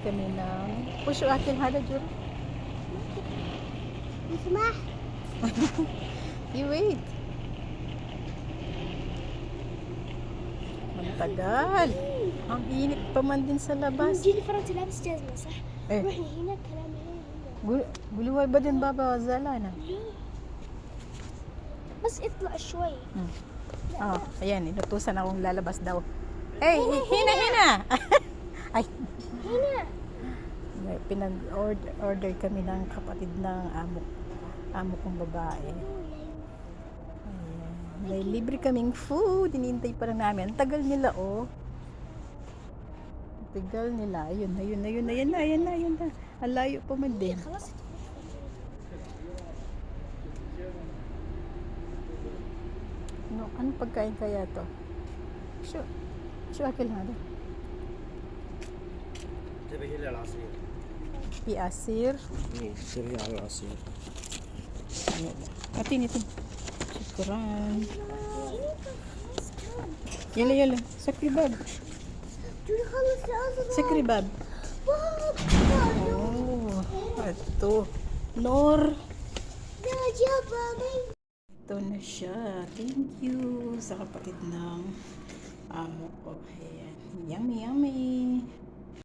kami ng puso akin hada jur. اسمح You wait. Matagal. Ang init pa man din sa labas. جينيفر انت لابس جزمه صح؟ Eh, روحي هنا كلامي هنا guluway ba din baba wazala na? بس اطلع شوي Oh, ayan, inutusan akong lalabas daw. Hey, hina! Ay, هنا may pinag-order kami ng kapatid ng amo kong babae. Ayan. May libre kaming food. Hinihintay pa lang namin. Ang tagal nila, oh. Ang tagal nila. Ayun na. Ang layo pa man din. خلاص Anong pagkain kaya to? Şu akil hada. تبي لي العصير في عصير. تبي على العصير Atin. Syukuran. Yala. Sakribab. جوني خلص لازم Sakribab. Oh, ito. Nor. يا جابا Ito na siya. Thank you sa kapatid ng amo ko. Ayan. Yummy.